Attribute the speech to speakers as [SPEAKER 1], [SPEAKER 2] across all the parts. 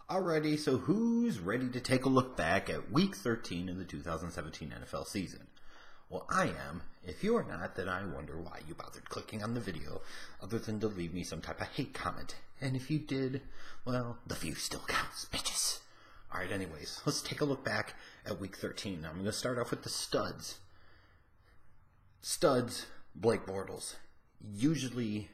[SPEAKER 1] Alrighty, so who's ready to take a look back at Week 13 of the 2017 NFL season? Well, I am. If you're not, then I wonder why you bothered clicking on the video, other than to leave me some type of hate comment. And if you did, well, the view still counts, bitches. Alright, anyways, let's take a look back at Week 13. I'm going to start off with the studs. Studs, Blake Bortles. Usually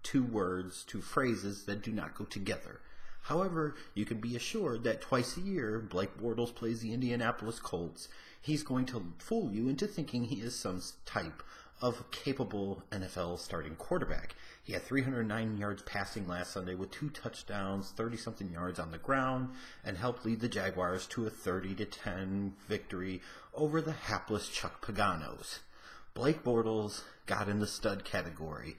[SPEAKER 1] two words, two phrases that do not go together. However, you can be assured that twice a year, Blake Bortles plays the Indianapolis Colts. He's going to fool you into thinking he is some type of capable NFL starting quarterback. He had 309 yards passing last Sunday with 2 touchdowns, 30-something yards on the ground, and helped lead the Jaguars to a 30-10 victory over the hapless Chuck Paganos. Blake Bortles got in the stud category.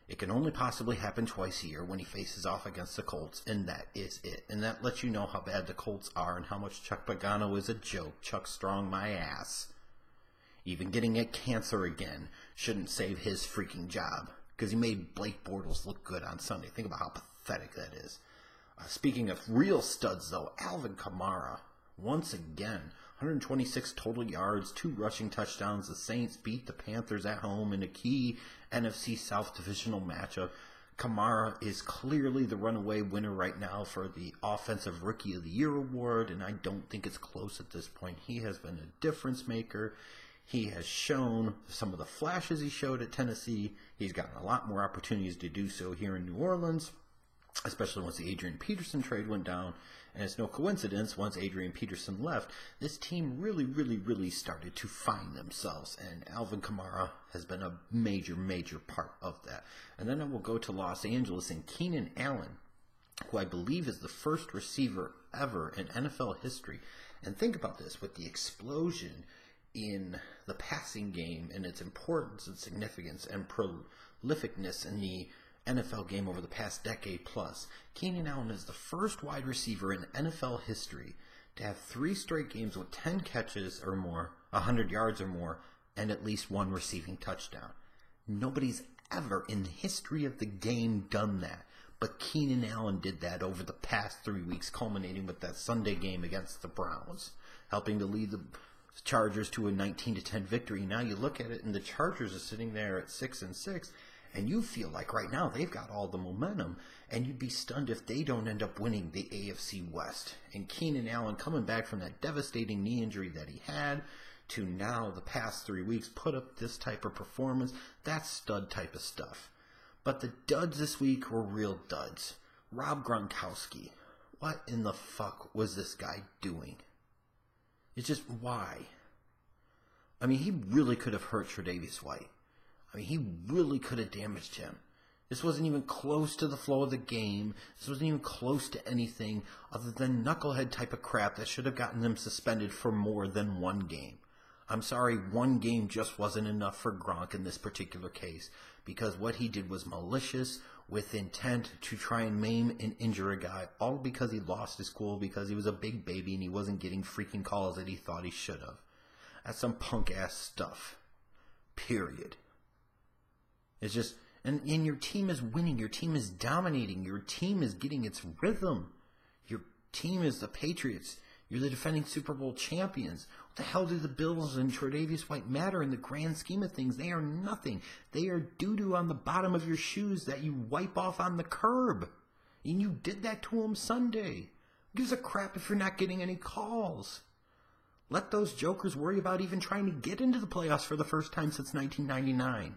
[SPEAKER 1] It can only possibly happen twice a year when he faces off against the Colts, and that is it. And that lets you know how bad the Colts are and how much Chuck Pagano is a joke. Chuck Strong my ass. Even getting a cancer again shouldn't save his freaking job, because he made Blake Bortles look good on Sunday. Think about how pathetic that is. Speaking of real studs, though, Alvin Kamara, once again, 126 total yards, 2 rushing touchdowns. The Saints beat the Panthers at home in a key NFC South divisional matchup. Kamara is clearly the runaway winner right now for the Offensive Rookie of the Year award, and I don't think it's close at this point. He has been a difference maker. He has shown some of the flashes he showed at Tennessee. He's gotten a lot more opportunities to do so here in New Orleans, especially once the Adrian Peterson trade went down. And it's no coincidence, once Adrian Peterson left, this team really started to find themselves. And Alvin Kamara has been a major part of that. And then I will go to Los Angeles and Keenan Allen, who I believe is the first receiver ever in NFL history. And think about this, with the explosion in the passing game and its importance and significance and prolificness in the NFL game over the past decade plus, Keenan Allen is the first wide receiver in NFL history to have 3 straight games with 10 catches or more, 100 yards or more, and at least 1 receiving touchdown. Nobody's ever in the history of the game done that, but Keenan Allen did that over the past 3 weeks, culminating with that Sunday game against the Browns, helping to lead the Chargers to a 19-10 victory. Now you look at it, and the Chargers are sitting there at 6-6, and you feel like right now they've got all the momentum, and you'd be stunned if they don't end up winning the AFC West. And Keenan Allen, coming back from that devastating knee injury that he had to now the past 3 weeks, put up this type of performance. That's stud type of stuff. But the duds this week were real duds. Rob Gronkowski. What in the fuck was this guy doing? It's just, why? I mean, he really could have hurt Tre'Davious White. I mean, he really could have damaged him. This wasn't even close to the flow of the game. This wasn't even close to anything other than knucklehead type of crap that should have gotten them suspended for more than 1 game. I'm sorry, 1 game just wasn't enough for Gronk in this particular case, because what he did was malicious, with intent to try and maim and injure a guy, all because he lost his cool, because he was a big baby and he wasn't getting freaking calls that he thought he should have. That's some punk-ass stuff. Period. It's just, and your team is winning, your team is dominating, your team is getting its rhythm. Your team is the Patriots. You're the defending Super Bowl champions. What the hell do the Bills and Tre'Davious White matter in the grand scheme of things? They are nothing. They are doo-doo on the bottom of your shoes that you wipe off on the curb. And you did that to them Sunday. Who gives a crap if you're not getting any calls? Let those jokers worry about even trying to get into the playoffs for the first time since 1999.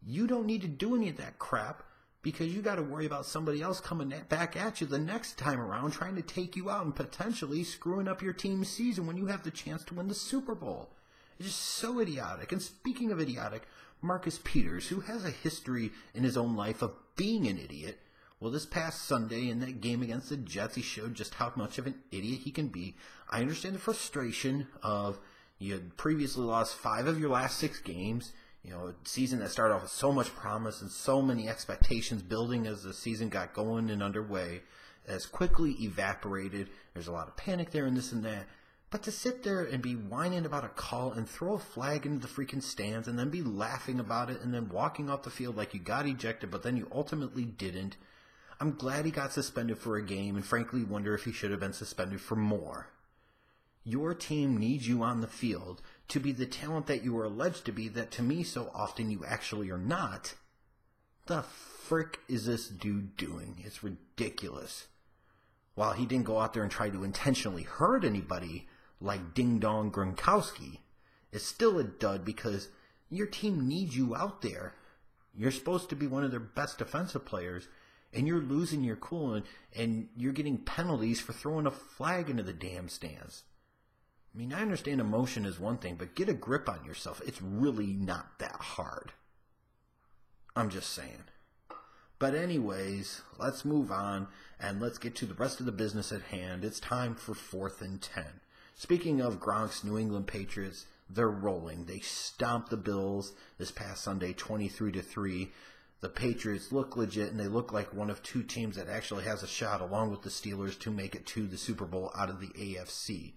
[SPEAKER 1] You don't need to do any of that crap, because you got to worry about somebody else coming back at you the next time around trying to take you out and potentially screwing up your team's season when you have the chance to win the Super Bowl. It's just so idiotic. And speaking of idiotic, Marcus Peters, who has a history in his own life of being an idiot, well, this past Sunday in that game against the Jets, he showed just how much of an idiot he can be. I understand the frustration of you had previously lost 5 of your last 6 games. You know, a season that started off with so much promise and so many expectations building as the season got going and underway has quickly evaporated. There's a lot of panic there and this and that. But to sit there and be whining about a call and throw a flag into the freaking stands and then be laughing about it and then walking off the field like you got ejected but then you ultimately didn't. I'm glad he got suspended for a game and frankly wonder if he should have been suspended for more. Your team needs you on the field to be the talent that you are alleged to be that to me so often you actually are not. The frick is this dude doing? It's ridiculous. While he didn't go out there and try to intentionally hurt anybody like Ding Dong Gronkowski, it's still a dud because your team needs you out there. You're supposed to be one of their best defensive players, and you're losing your cool, and you're getting penalties for throwing a flag into the damn stands. I mean, I understand emotion is one thing, but get a grip on yourself. It's really not that hard. I'm just saying. But anyways, let's move on, and let's get to the rest of the business at hand. It's time for 4th and 10. Speaking of Gronk's New England Patriots, they're rolling. They stomped the Bills this past Sunday 23-3. The Patriots look legit, and they look like one of two teams that actually has a shot, along with the Steelers, to make it to the Super Bowl out of the AFC.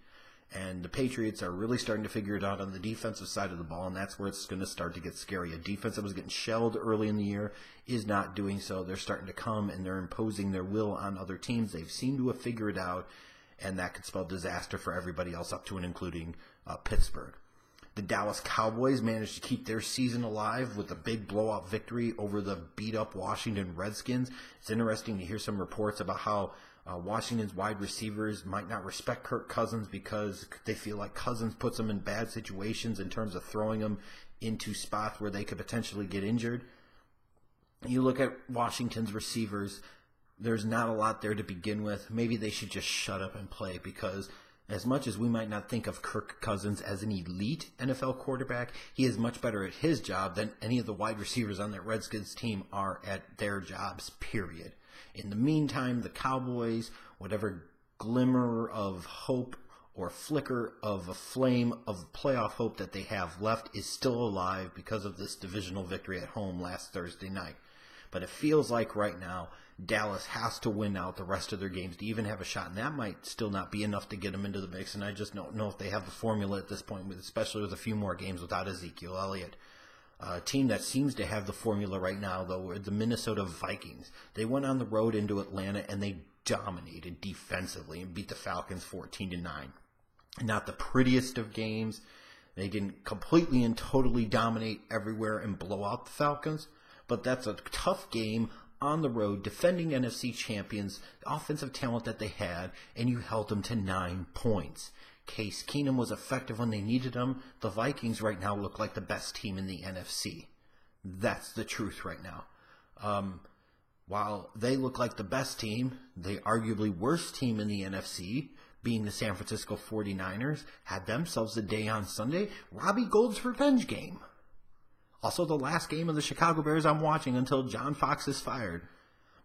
[SPEAKER 1] And the Patriots are really starting to figure it out on the defensive side of the ball, and that's where it's going to start to get scary. A defense that was getting shelled early in the year is not doing so. They're starting to come, and they're imposing their will on other teams. They've seemed to have figured it out, and that could spell disaster for everybody else up to and including Pittsburgh. The Dallas Cowboys managed to keep their season alive with a big blowout victory over the beat-up Washington Redskins. It's interesting to hear some reports about how Washington's wide receivers might not respect Kirk Cousins because they feel like Cousins puts them in bad situations in terms of throwing them into spots where they could potentially get injured. You look at Washington's receivers, there's not a lot there to begin with. Maybe they should just shut up and play, because as much as we might not think of Kirk Cousins as an elite NFL quarterback, he is much better at his job than any of the wide receivers on that Redskins team are at their jobs, period. In the meantime, the Cowboys, whatever glimmer of hope or flicker of a flame of playoff hope that they have left, is still alive because of this divisional victory at home last Thursday night. But it feels like right now Dallas has to win out the rest of their games to even have a shot, and that might still not be enough to get them into the mix, and I just don't know if they have the formula at this point, especially with a few more games without Ezekiel Elliott. A team that seems to have the formula right now, though, are the Minnesota Vikings. They went on the road into Atlanta, and they dominated defensively and beat the Falcons 14-9. Not the prettiest of games. They didn't completely and totally dominate everywhere and blow out the Falcons, but that's a tough game on the road, defending NFC champions, the offensive talent that they had, and you held them to 9 points. Case Keenum was effective when they needed him. The Vikings right now look like the best team in the NFC. That's the truth right now. While they look like the best team, the arguably worst team in the NFC, being the San Francisco 49ers, had themselves a day on Sunday, Robbie Gould's revenge game. Also the last game of the Chicago Bears I'm watching until John Fox is fired.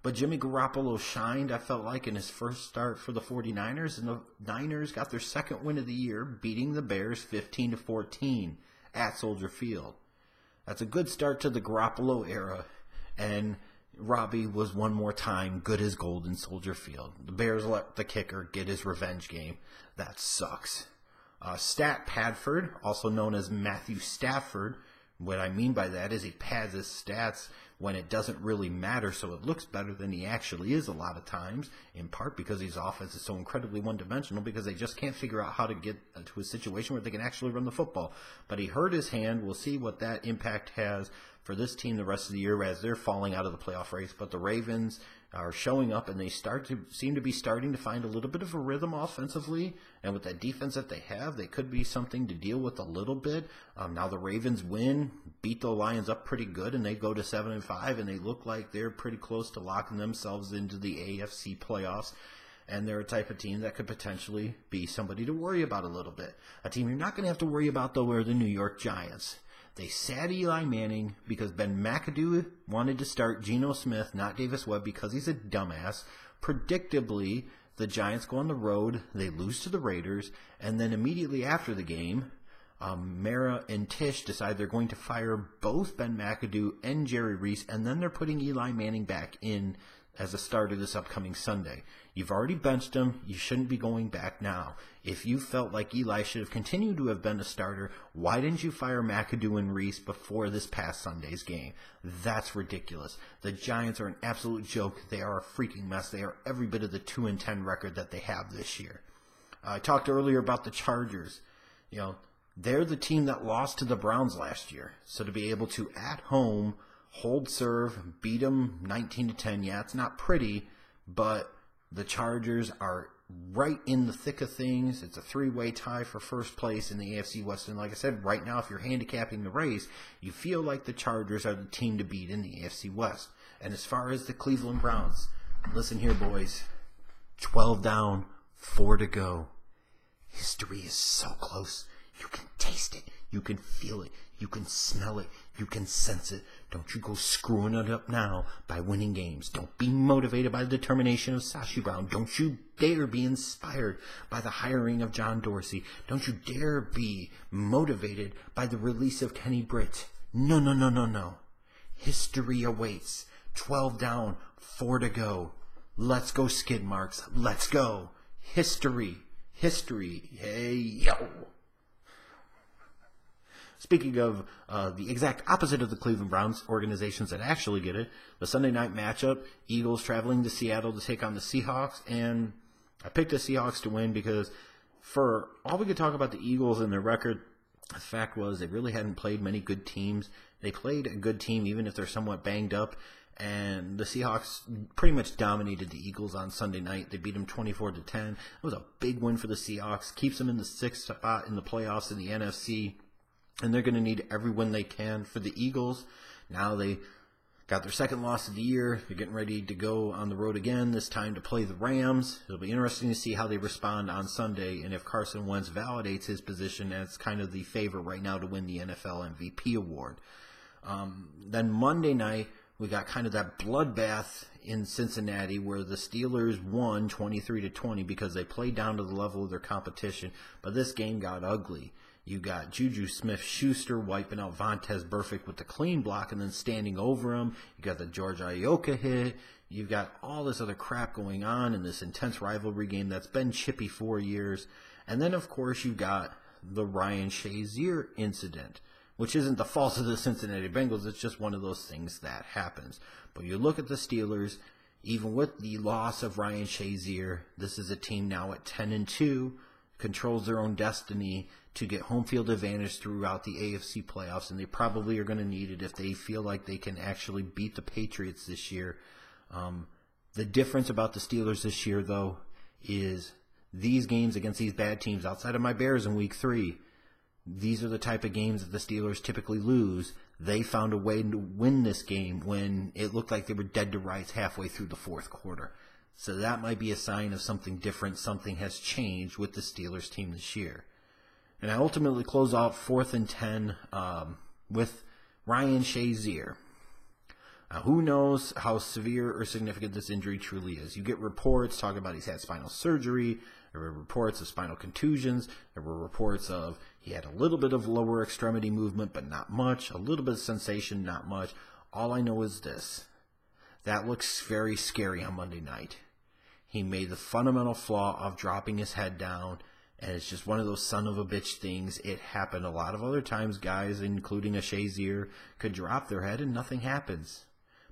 [SPEAKER 1] But Jimmy Garoppolo shined, I felt like, in his first start for the 49ers, and the Niners got their second win of the year, beating the Bears 15-14 at Soldier Field. That's a good start to the Garoppolo era, and Robbie was one more time good as gold in Soldier Field. The Bears let the kicker get his revenge game. That sucks. Stat Padford, also known as Matthew Stafford. What I mean by that is he pads his stats when it doesn't really matter, so it looks better than he actually is a lot of times, in part because his offense is so incredibly one-dimensional because they just can't figure out how to get to a situation where they can actually run the football. But he hurt his hand. We'll see what that impact has for this team the rest of the year as they're falling out of the playoff race. But the Ravens are showing up, and they seem to be starting to find a little bit of a rhythm offensively. And with that defense that they have, they could be something to deal with a little bit. Now the Ravens beat the Lions up pretty good, and they go to 7-5, and they look like they're pretty close to locking themselves into the AFC playoffs. And they're a type of team that could potentially be somebody to worry about a little bit. A team you're not going to have to worry about, though, are the New York Giants. They sat Eli Manning because Ben McAdoo wanted to start Geno Smith, not Davis Webb, because he's a dumbass. Predictably, the Giants go on the road, they lose to the Raiders, and then immediately after the game, Mara and Tisch decide they're going to fire both Ben McAdoo and Jerry Reese, and then they're putting Eli Manning back in as a starter this upcoming Sunday. You've already benched him. You shouldn't be going back now. If you felt like Eli should have continued to have been a starter, why didn't you fire McAdoo and Reese before this past Sunday's game? That's ridiculous. The Giants are an absolute joke. They are a freaking mess. They are every bit of the 2-10 record that they have this year. I talked earlier about the Chargers. They're the team that lost to the Browns last year. So to be able to, at home, hold serve, beat them 19-10, yeah, it's not pretty, but the Chargers are right in the thick of things. It's a 3-way tie for first place in the AFC West. And like I said, right now, if you're handicapping the race, you feel like the Chargers are the team to beat in the AFC West. And as far as the Cleveland Browns, listen here, boys. 12 down, 4 to go. History is so close. You can taste it. You can feel it. You can smell it. You can sense it. Don't you go screwing it up now by winning games. Don't be motivated by the determination of Sashi Brown. Don't you dare be inspired by the hiring of John Dorsey. Don't you dare be motivated by the release of Kenny Britt. No, no, no, no, no. History awaits. 12 down, 4 to go. Let's go, skid marks. Let's go. History. History. Hey, yo. Speaking of the exact opposite of the Cleveland Browns, organizations that actually get it, the Sunday night matchup, Eagles traveling to Seattle to take on the Seahawks, and I picked the Seahawks to win because for all we could talk about the Eagles and their record, the fact was they really hadn't played many good teams. They played a good team even if they're somewhat banged up, and the Seahawks pretty much dominated the Eagles on Sunday night. They beat them 24-10. It was a big win for the Seahawks, keeps them in the 6th spot in the playoffs in the NFC. And they're going to need every win they can. For the Eagles, now they got their second loss of the year. They're getting ready to go on the road again, this time to play the Rams. It'll be interesting to see how they respond on Sunday and if Carson Wentz validates his position as kind of the favorite right now to win the NFL MVP award. Then Monday night, we got kind of that bloodbath in Cincinnati where the Steelers won 23-20 because they played down to the level of their competition. But this game got ugly. You got Juju Smith-Schuster wiping out Vontaze Burfict with the clean block and then standing over him. You got the George Iocca hit. You've got all this other crap going on in this intense rivalry game that's been chippy 4 years. And then, of course, you got the Ryan Shazier incident, which isn't the fault of the Cincinnati Bengals. It's just one of those things that happens. But you look at the Steelers, even with the loss of Ryan Shazier, this is a team now at 10-2, controls their own destiny to get home field advantage throughout the AFC playoffs, and they probably are going to need it if they feel like they can actually beat the Patriots this year. The difference about the Steelers this year, though, is these games against these bad teams, outside of my Bears in Week 3, these are the type of games that the Steelers typically lose. They found a way to win this game when it looked like they were dead to rights halfway through the fourth quarter. So that might be a sign of something different. Something has changed with the Steelers team this year. And I ultimately close out 4th and 10 with Ryan Shazier. Who knows how severe or significant this injury truly is? You get reports talking about he's had spinal surgery. There were reports of spinal contusions. There were reports of he had a little bit of lower extremity movement, but not much. A little bit of sensation, not much. All I know is this. That looks very scary on Monday night. He made the fundamental flaw of dropping his head down, and it's just one of those son of a bitch things. It happened a lot of other times. Guys, including a Shazier, could drop their head and nothing happens.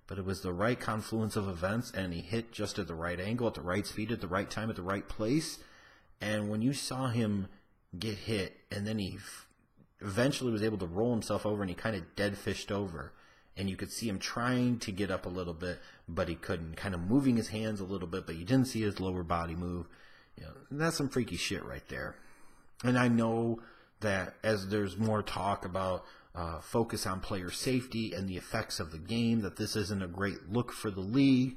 [SPEAKER 1] But it was the right confluence of events, and he hit just at the right angle, at the right speed, at the right time, at the right place. And when you saw him get hit, and then he eventually was able to roll himself over, and he kind of dead fished over. And you could see him trying to get up a little bit, but he couldn't. Kind of moving his hands a little bit, but you didn't see his lower body move. That's some freaky shit right there. And I know that as there's more talk about focus on player safety and the effects of the game, that this isn't a great look for the league.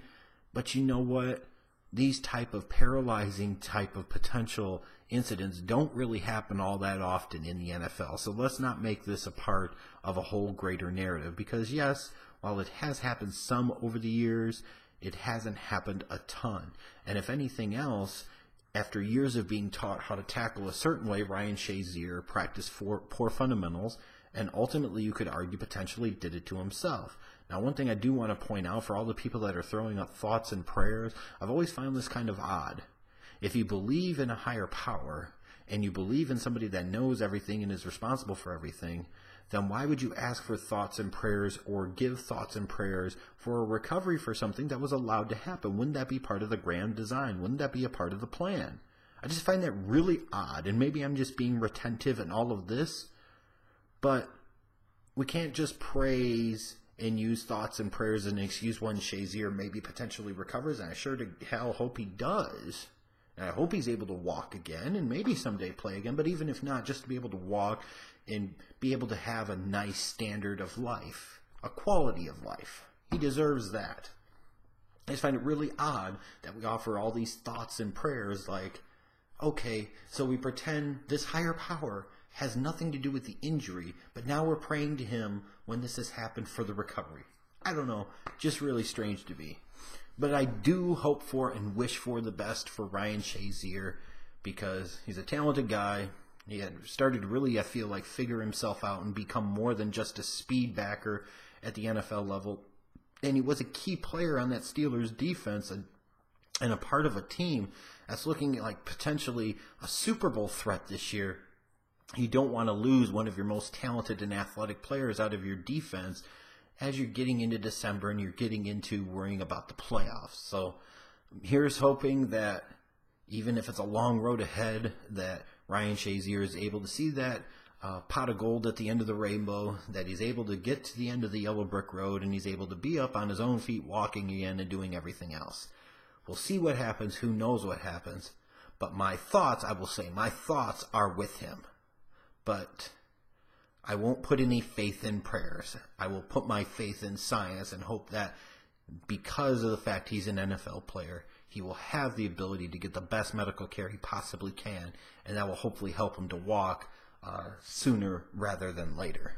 [SPEAKER 1] But you know what? These type of paralyzing type of potential incidents don't really happen all that often in the NFL. So let's not make this a part of a whole greater narrative. Because yes, while it has happened some over the years, it hasn't happened a ton. And if anything else, after years of being taught how to tackle a certain way, Ryan Shazier practiced poor fundamentals, and ultimately you could argue potentially did it to himself. Now, one thing I do want to point out for all the people that are throwing up thoughts and prayers, I've always found this kind of odd. If you believe in a higher power and you believe in somebody that knows everything and is responsible for everything, then why would you ask for thoughts and prayers or give thoughts and prayers for a recovery for something that was allowed to happen? Wouldn't that be part of the grand design? Wouldn't that be a part of the plan? I just find that really odd, and maybe I'm just being retentive in all of this, but we can't just praise and use thoughts and prayers as an excuse when Shazier maybe potentially recovers, and I sure to hell hope he does. And I hope he's able to walk again and maybe someday play again, but even if not, just to be able to walk and be able to have a nice standard of life, a quality of life. He deserves that. I just find it really odd that we offer all these thoughts and prayers like, okay, so we pretend this higher power has nothing to do with the injury, but now we're praying to him when this has happened for the recovery. I don't know, just really strange to me. But I do hope for and wish for the best for Ryan Shazier because he's a talented guy. He had started to really, I feel like, figure himself out and become more than just a speed backer at the NFL level. And he was a key player on that Steelers defense and a part of a team that's looking like potentially a Super Bowl threat this year. You don't want to lose one of your most talented and athletic players out of your defense as you're getting into December and you're getting into worrying about the playoffs. So here's hoping that even if it's a long road ahead, that Ryan Shazier is able to see that pot of gold at the end of the rainbow, that he's able to get to the end of the yellow brick road, and he's able to be up on his own feet walking again and doing everything else. We'll see what happens. Who knows what happens? But my thoughts, I will say, my thoughts are with him. But I won't put any faith in prayers. I will put my faith in science and hope that because of the fact he's an NFL player, he will have the ability to get the best medical care he possibly can, and that will hopefully help him to walk sooner rather than later.